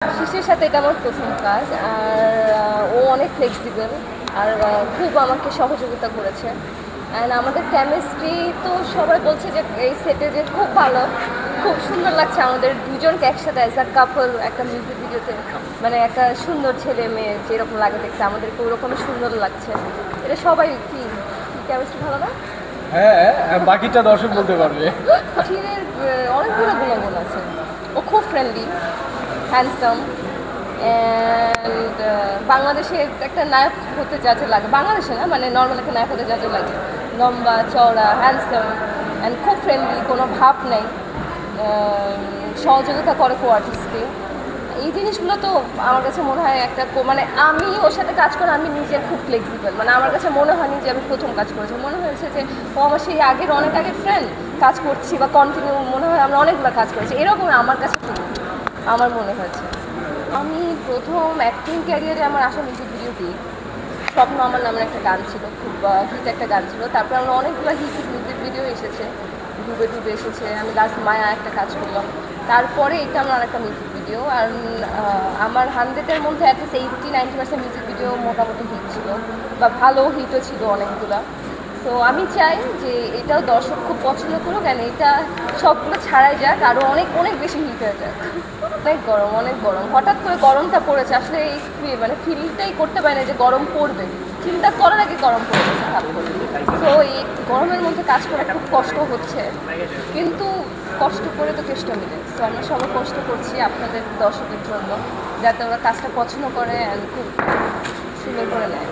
শিশির সাথে এটা আমার প্রথম কাজ, আর ও অনেক ফ্লেক্সিবল আর খুব আমাকে সহযোগিতা করেছে। অ্যান্ড আমাদের কেমিস্ট্রি তো সবাই বলছে যে এই সেটে যে খুব ভালো, খুব সুন্দর লাগছে আমাদের দুজনকে একসাথে অ্যাজ আ কাপল একটা মিউজিক ভিডিওতে, মানে একটা সুন্দর ছেলে মেয়ে যেরকম লাগে দেখতে আমাদেরকে ওরকমই সুন্দর লাগছে। এটা সবাই কি কেমিস্ট্রি ভালো না? হ্যাঁ, বাকিটা দর্শক বলতে পারবে। শিশিরের অনেকগুলো গুণাগুণ আছে। ও খুব ফ্রেন্ডলি, হ্যান্ডসাম, অ্যান্ড বাংলাদেশে একটা নায়ক হতে যা যা লাগে, বাংলাদেশে না মানে নর্মাল একটা নায়ক হতে যা যা লাগে, লম্বা চওড়া, হ্যান্ডসাম অ্যান্ড খুব ফ্রেন্ডলি, কোনো ভাব নেই, সহযোগিতা করে কো আর্টিস্টকে। এই জিনিসগুলো তো আমার কাছে মনে হয় একটা মানে আমি ওর সাথে কাজ করে আমি নিজে খুব ফ্লেক্সিবল, মানে আমার কাছে মনে হয়নি যে আমি প্রথম কাজ করেছি, মনে হয়েছে যে ও আমার সেই আগের অনেক আগের ফ্রেন্ড, কাজ করছি বা কন্টিনিউ মনে হয় আমরা অনেকগুলো কাজ করেছি, এরকম আমার কাছে আমার মনে হয়েছে। আমি প্রথম অ্যাক্টিং ক্যারিয়ারে আমার আসা মিউজিক ভিডিও দিই স্বপ্ন আমার নামের একটা গান ছিল, খুব হিট একটা গান ছিল। তারপরে আমার অনেকগুলো হিট মিউজিক ভিডিও এসেছে, ডুবে ডুবে এসেছে, আমি লাস্ট মায়া একটা কাজ করলাম, তারপরে এটা আমার আরেকটা মিউজিক ভিডিও। আর আমার 100-এর মধ্যে অ্যাটলিস্ট 80-90% মিউজিক ভিডিও মোটামুটি হিট ছিল বা ভালো হিটও ছিল অনেকগুলো। তো আমি চাই যে এটাও দর্শক খুব পছন্দ করুক, কেন এটা সবগুলো ছাড়াই যাক, আরও অনেক অনেক বেশি হিট হয়ে যাক। অনেক গরম, হঠাৎ করে গরমটা পড়েছে, আসলে এই মানে ফিলটাই করতে পারি না যে গরম পড়বে, চিন্তা করার আগে গরম পড়েছে হঠাৎ করে। তো এই গরমের মধ্যে কাজ করা খুব কষ্ট হচ্ছে, কিন্তু কষ্ট করে তো কেষ্ট মিলে। তো আমরা সবাই কষ্ট করছি আপনাদের দর্শকের জন্য, যাতে ওরা কাজটা পছন্দ করে আর খুব সুন্দর করে নেয়।